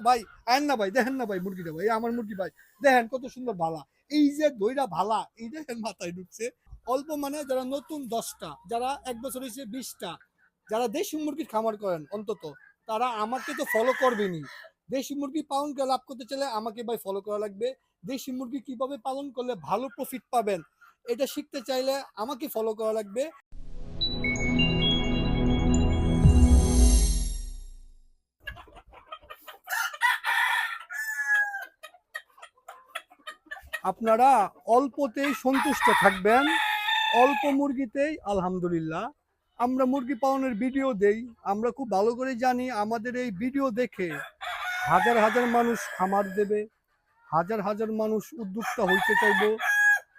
ভাই আয়েন না ভাই, দেখেন না ভাই মুরগিটা ভাই, আমার মুরগি ভাই দেখেন কত সুন্দর ভালা। এই যে দইরা ভালা এই দেখেন মাথায় ঢুকছে। অল্প মানে যারা নতুন 10টা, যারা 1 বছর হয়েছে 20টা, যারা দেশি মুরগির খামার করেন অন্তত তারা আমাকে তো ফলো করবেনই। দেশি মুরগি পালন করে লাভ করতে চাইলে আমাকে ভাই ফলো করা লাগবে। দেশি মুরগি কিভাবে পালন করলে ভালো প্রফিট পাবেন এটা শিখতে চাইলে আমাকে ফলো করা লাগবে। আপনারা অল্পতেই সন্তুষ্ট থাকবেন, অল্প মুরগিতেই আলহামদুলিল্লাহ। আমরা মুরগি পালনের ভিডিও দেই, আমরা খুব ভালো করে জানি আমাদের এই ভিডিও দেখে হাজার হাজার মানুষ খামার দেবে, হাজার হাজার মানুষ উদ্যোক্তা হইতে চাইবো।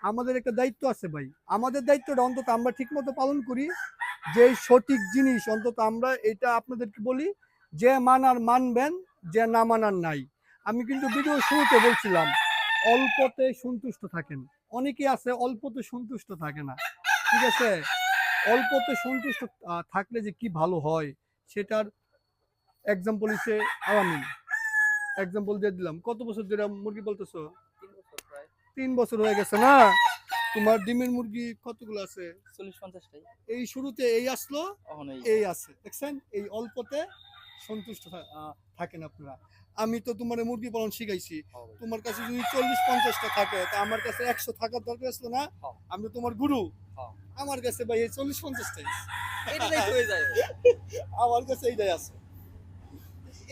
আমাদের একটা দায়িত্ব আছে ভাই, আমাদের দায়িত্বটা অন্তত আমরা ঠিকমতো পালন করি। যে সঠিক জিনিস অন্তত আমরা এটা আপনাদেরকে বলি, যে মানার মানবেন, যে না মানার নাই। আমি কিন্তু ভিডিও শুরুতে বলছিলাম অল্পতে সন্তুষ্ট থাকেন। অনেকেই আছে অল্পতে সন্তুষ্ট থাকে না, ঠিক আছে? অল্পতে সন্তুষ্ট থাকলে যে কি ভালো হয় সেটার এক্সাম্পল হিসেবে আলামিন এক্সাম্পল দিয়ে দিলাম। কত বছর ধরে মুরগি বলতেছো? 3 বছর হয়ে গেছে না? তোমার ডিমের মুরগি কতগুলো আছে? 40-50টাই। এই শুরুতে এই আসলো, এই আছে, দেখছেন? এই অল্পতে সন্তুষ্ট থাকেন আপনারা। আমি তো তোমার মুরগি পালন শিখাইছি, তোমার কাছে যদি 40-50টা থাকে তা আমার কাছে 100 থাকার দরকার ছিল না? আমি তো তোমার গুরু, আমার কাছে ভাই এই 40-50টাই হয়ে যায়। আমার কাছে এইটাই আছে।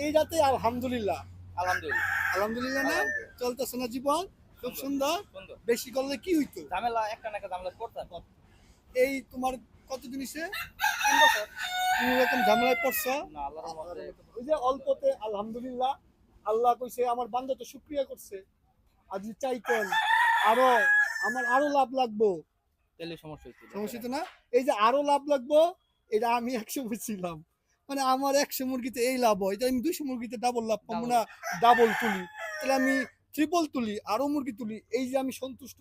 এইটাতে আলহামদুলিল্লাহ। আলহামদুলিল্লাহ। আলহামদুলিল্লাহ না? চলতেছে না জীবন খুব সুন্দর। বেশি করলে কি হইতো? ঝামেলা একটা না একটা ঝামেলা করতাম। এই তোমার কতদিন হইছে? 3 বছর। কোন রকম ঝামেলায় পড়ছো? না, আল্লাহর রহমতে। ওই যে অল্পতে আলহামদুলিল্লাহ। আল্লাহ কইছে আমার বান্দা তো শুকরিয়া করছে। আর যদি চাইতেন আরো আমার আরো লাভ লাগবো, তাহলে সমস্যা হইছিল। সমস্যা তো না? এই যে আরো লাভ লাগবো, এটা আমি 100 বুঝছিলাম। মানে আমার 100 মুরগিতে এই লাভ হয়, এটা আমি 200 মুরগিতে ডাবল লাভ পাবো না? ডাবল তুলি, তাহলে আমি ট্রিপল তুলি, আরো মুরগি তুলি। এই যে আমি সন্তুষ্ট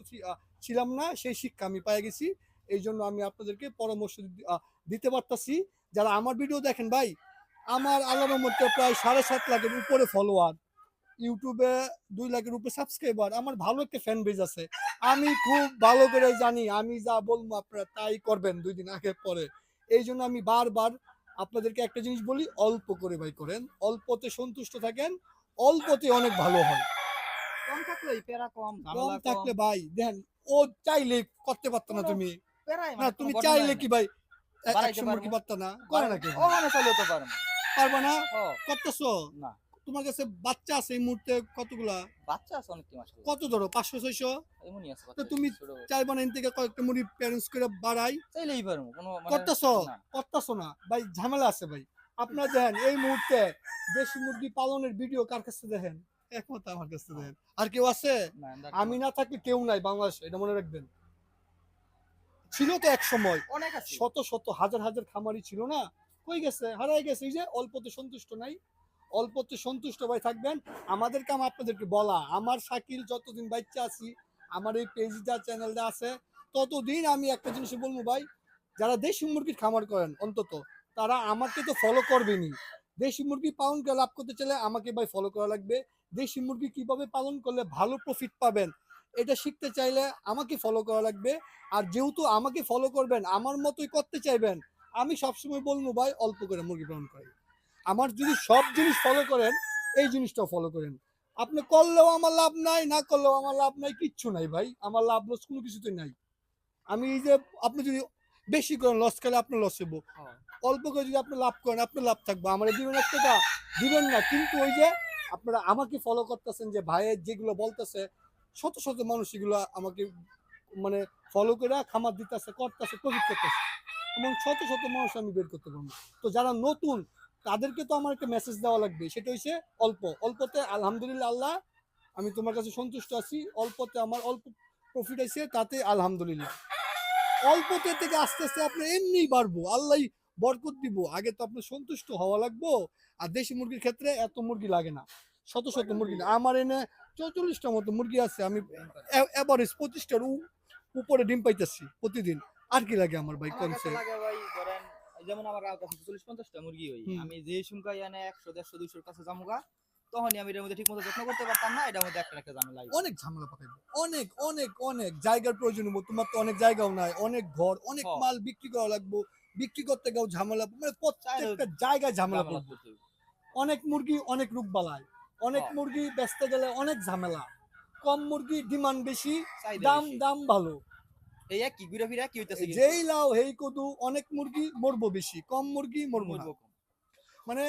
ছিলাম না, সেই শিক্ষা আমি পেয়ে গেছি। এই জন্য আমি আপনাদেরকে পরামর্শ দিতে পারতাছি। যারা আমার ভিডিও দেখেন ভাই, আমার আল্লাহর রহমতে প্রায় 7.5 লাখের উপরে ফলোয়ার, ইউটিউবে 2 লাখের উপরে সাবস্ক্রাইবার, আমার ভালো একটা ফ্যান বেজ আছে। আমি খুব ভালো করে জানি আমি যা বলবো আপনারা তাই করবেন 2 দিন আগে পরে। এই জন্য আমি বারবার আপনাদেরকে একটা জিনিস বলি, অল্প করে ভাই করেন, অল্পতে সন্তুষ্ট থাকেন, অল্পতে অনেক ভালো হয়। কম থাকলে প্যারা কম, কম ঝামেলা কম। থাকলে ভাই দেখেন, ও চাইলে করতে পারতো না, তুমি প্যারাই না, তুমি চাইলে কি ভাই 100 মুরগি পারতো না? করে না কেউ? ও মানে চাইলে তো পারবো। পারবা না? ও করতেছো? না। তোমার কাছে বাচ্চা আছে এই মুহূর্তে কতগুলা? বাচ্চা আছে অনেক মাশাআল্লাহ। কত ধরো 500-600? এমনই আছে তো বাচ্চা। তুমি চাইবা না এন থেকে কয়েকটা মুরগি প্যারেন্টস করে বাড়াই? চাইলেই পারবো। কোনো মানে করতেছো? না। করতেছো না ভাই, ঝামেলা আছে ভাই। আপনারা দেখেন এই মুহূর্তে দেশি মুরগি পালনের ভিডিও কার কাছে দেখেন? একমাত্র আমার কাছে দেখেন। আর কেউ আছে? আমি না থাকলে কেউ নাই বাংলাদেশে, এটা মনে রাখবেন। ছিল তো এক সময় অনেক আছে। শত শত হাজার হাজার খামারি ছিল না? কই গেছে? হারাই গেছে। এই যে অল্পতে সন্তুষ্ট নাই। অল্পতে সন্তুষ্ট ভাই থাকবেন। আমাদের কাম আপনাদেরকে বলা। আমার শাকিল যতদিন বাচ্চা আছি, আমার এই পেজটা চ্যানেলটা আছে, ততদিন আমি একটা জিনিস বলবো ভাই, যারা দেশি মুরগির খামার করেন অন্তত তারা আমাকে তো ফলো করবেনই। দেশি মুরগি পালন করে লাভ করতে চাইলে আমাকে ভাই ফলো করা লাগবে। দেশি মুরগি কিভাবে পালন করলে ভালো প্রফিট পাবেন এটা শিখতে চাইলে আমাকে ফলো করা লাগবে। আর যেহেতু আমাকে ফলো করবেন, আমার মতোই করতে চাইবেন, আমি সবসময় বলবো ভাই অল্প করে মুরগি পালন করেন। আমার যদি সব জিনিস ফলো করেন, এই জিনিসটাও ফলো করেন। আপনি করলেও আমার লাভ নাই, না করলেও আমার লাভ নাই, কিচ্ছু নাই ভাই। আমার লাভ লস কোনো কিছুতেই নাই। আমি এই যে আপনি যদি বেশি করেন লস খেলে আপনার লস হইব, অল্প করে যদি আপনি লাভ করেন আপনার লাভ থাকবে। আমার দিবেন 1 টাকা দিবেন না, কিন্তু ওই যে আপনারা আমাকে ফলো করতেছেন, যে ভাইয়ের যেগুলো বলতেছে, শত শত মানুষ এগুলো আমাকে মানে ফলো করে খামার দিতেছে, করতেছে, প্রফিট করতেছে, এবং শত শত মানুষ আমি বের করতে পারবো। তো যারা নতুন তাদেরকে তো আমার একটা মেসেজ দেওয়া লাগবে, সেটা হচ্ছে অল্প অল্পতে আলহামদুলিল্লাহ আল্লাহ, আমি তোমার কাছে সন্তুষ্ট আছি। অল্পতে আমার অল্প প্রফিট আছে, তাতে আলহামদুলিল্লাহ। অল্পতে থেকে আস্তে আস্তে আপনি এমনি বাড়বো, আল্লাহ বরকত দিব। আগে তো আপনি সন্তুষ্ট হওয়া লাগবো। আর দেশি মুরগির ক্ষেত্রে এত মুরগি লাগে না, শত শত মুরগি না। আমার এনে 44টা মতো মুরগি আছে, আমি এভারেজ 25টার উপরে ডিম পাইতেছি প্রতিদিন। আর কি লাগে আমার ভাই? আমার কাছে লাগে ভাই, ধরেন যেমন আমার কাছে 40-50টা মুরগি হই, আমি যে সংখ্যা এনে 100-150-200 কাছে জামুগা, তখনই আমি এটার মধ্যে ঠিক মতো যত্ন করতে পারতাম না, এটার মধ্যে একটা একটা ঝামেলা আইছে। অনেক ঝামেলা পাকাইবো, অনেক অনেক অনেক জায়গার প্রয়োজন হবো। তোমার তো অনেক জায়গাও নাই, অনেক ঘর, অনেক হ্যাঁ। মাল বিক্রি করা লাগবো, বিক্রি করতে গেও ঝামেলা, মানে প্রত্যেকটা জায়গায় ঝামেলা ঝামেলা পড়বো। করতে হইব। অনেক মুরগি অনেক রোগ বালাই, অনেক হ্যাঁ। মুরগি বেচতে গেলে অনেক ঝামেলা, কম মুরগি ডিমান্ড বেশি, চাহিদা দাম বেশি। দাম ভালো। এই একই ঘুরে ফিরে কি হইতাছে কিন্তু যেই লাও হেই কদু, অনেক মুরগি মরবো বেশি, কম মুরগি মরবো না। মরবো কম। মানে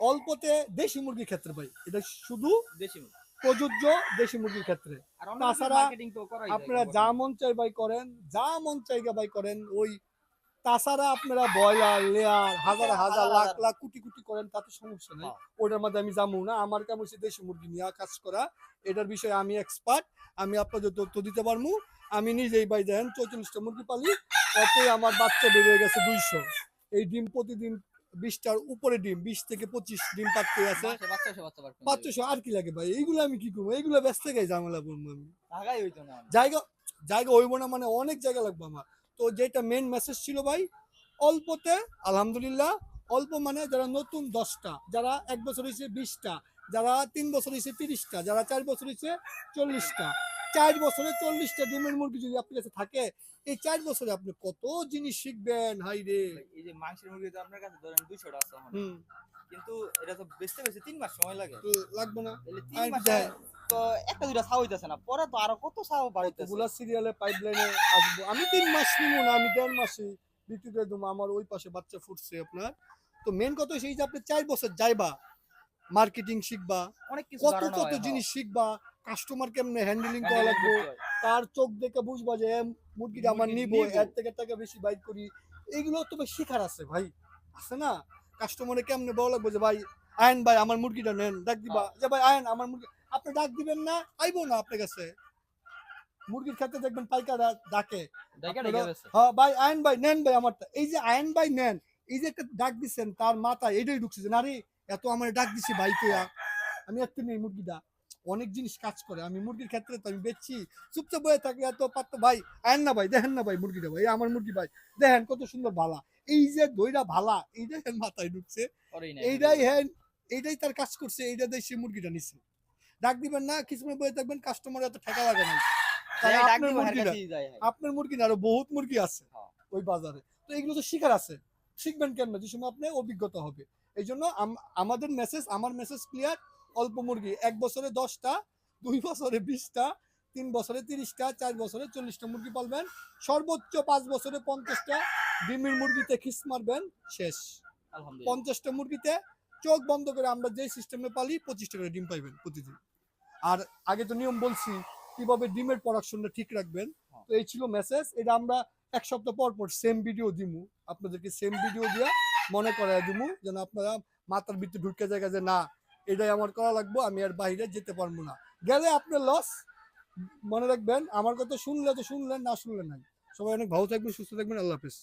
অল্পতে দেশি মুরগির ক্ষেত্রে ভাই এটা শুধু দেশি মুরগি। প্রযোজ্য দেশি মুরগির ক্ষেত্রে। আর অন্য তাছাড়া মার্কেটিং তো করাই যায় আপনারা যা মন চাই ভাই করেন, যা মন চাইগা ভাই করেন। ওই তাছাড়া আপনারা ব্রয়লার লেয়ার হাজার হাজার হাজার লাখ হাজার। লাখ কোটি কোটি করেন, তাতে সমস্যা নেই। হ্যাঁ। ওটার মধ্যে আমি যাবো না। আমার কাম হচ্ছে দেশি মুরগি নিয়ে কাজ করা, এটার বিষয়ে আমি এক্সপার্ট। আমি আপনাদের তথ্য দিতে পারবো। আমি নিজেই ভাই দেখেন 44টা মুরগি পালি, এতে আমার বাচ্চা বেড়ে গেছে 200। এই ডিম প্রতিদিন 20টার উপরে ডিম, 20 থেকে 25 ডিম পাচ্ছে আছে। মাসে বাচ্চা সে বাচ্চা পারবে 500 আর কি লাগে ভাই, এইগুলো আমি কি করবো? এইগুলো ব্যস্ত গাই ঝামেলা করবো আমি। টাকাই হইতো না। জায়গা জায়গা হইব না, মানে অনেক জায়গা লাগবে আমার। তো যেটা মেন মেসেজ ছিল ভাই, অল্পতে আলহামদুলিল্লাহ। অল্প মানে যারা নতুন 10টা, যারা 1 বছর হয়েছে 20টা, যারা 3 বছর হয়েছে 30টা, যারা 4 বছর হয়েছে 40টা। 4 বছরে 40টা ডিমের মুরগি যদি আপনার কাছে থাকে, এই 4 বছরে আপনি কত জিনিস শিখবেন হাই রে। এই যে মাংসের মুরগি তো আপনার কাছে ধরেন 200 টা আছে এখন। হুম, কিন্তু এটা তো বেচতে বেচতে 3 মাস সময় লাগে। তো লাগবে না। তাহলে আর 3 মাসে দেয়। তো একটা দুইটা ছাও হইতাছে না। পরে তো আরো কত ছাও বাড়াইতেছে। ওগুলা সিরিয়ালে পাইপলাইনে আসবো। আমি 3 মাস নিবো না, আমি 1.5 মাসে বিক্রি করে দেবো। আমার ওই পাশে বাচ্চা ফুটছে আপনার। তো মেন কথা হচ্ছে এই যে আপনি 4 বছর যাইবা, মার্কেটিং শিখবা, অনেক কিছু কত ধারণা কত হয়, জিনিস শিখবা, কাস্টমার কেমনে হ্যান্ডেলিং করা হ্যান্ডেলিং লাগবে, করতে হয়। তার চোখ দেখে বুঝবা যে মুরগিটা আমার মুরগি নিবো, নিবো। এর থেকে টাকা বেশি বাইক করি। এইগুলো তো ভাই শিখার আছে ভাই, আছে না? কাস্টমারে কেমনে বলা লাগবে যে ভাই আয়েন ভাই আমার মুরগিটা নেন, ডাক দিবা যে ভাই আয়েন আমার মুরগি। আপনি ডাক দিবেন না, আইবো না আপনার কাছে। মুরগির ক্ষেত্রে দেখবেন পাইকাররা ডাকে, ডাইকা আপনারা, ডাইকা বেচে। হ্যাঁ ভাই আয়েন ভাই নেন ভাই আমারটা। এই যে আয়েন ভাই নেন, এই যে একটা ডাক দিচ্ছেন, তার মাথায় এটাই ঢুকছে যে না রে, এত আমার ডাক দিছি ভাই কইয়া আমি এত নেই মুরগিটা। অনেক জিনিস কাজ করে। আমি মুরগির ক্ষেত্রে তো আমি বেচছি, চুপচাপ বয়ে থাকলে এত পারত ভাই আয়েন না ভাই, দেখেন না ভাই মুরগিটা ভাই, এই আমার মুরগি ভাই দেখেন কত সুন্দর ভালা। এই যে দইরা ভালা, এইটাই এর মাথায় ঢুকছে, করেই না। এইটাই হ্যাঁ, এইটাই তার কাজ করছে, এইটা দিয়ে সে মুরগিটা নিচ্ছে। ডাক দিবেন না, কিছু সময় বয়ে থাকবেন, কাস্টমার এত ঠেকা লাগে নাই। তাহলে ডাক আপনার দিব হার মুরগিটা, কাছেই যায়। আপনার মুরগি না আরো বহুত মুরগি আছে হ্যাঁ। ওই বাজারে। তো এগুলো তো শিখার আছে, শিখবেন কেন? যে সময় আপনার অভিজ্ঞতা হবে। এই জন্য আমাদের মেসেজ, আমার মেসেজ ক্লিয়ার। অল্প মুরগি 1 বছরে 10টা, 2 বছরে 20টা, 3 বছরে 30টা, 4 বছরে 40টা মুরগি পালবেন। সর্বোচ্চ 5 বছরে 50টা ডিমের মুরগিতে খিস মারবেন, শেষ। আলহামদুলিল্লাহ। 50টা মুরগিতে চোখ বন্ধ করে আমরা যে সিস্টেমে পালি 25টা করে ডিম পাইবেন প্রতিদিন। আর আগে তো নিয়ম বলছি কিভাবে ডিমের প্রোডাকশনটা ঠিক রাখবেন। তো এই ছিল মেসেজ। এটা আমরা 1 সপ্তাহ পর পর সেম ভিডিও দিমু, আপনাদেরকে সেম ভিডিও দিয়া মনে করায় দিমু, যেন আপনারা মাথার ভিতরে ঢুকে যায় যে না এটাই আমার করা লাগবে, আমি আর বাইরে যেতে পারবো না। গেলে আপনার লস। মনে রাখবেন, আমার কথা শুনলে তো শুনলেন, না শুনলে নাই। সবাই অনেক ভালো থাকবেন, সুস্থ থাকবেন। আল্লাহ হাফেজ।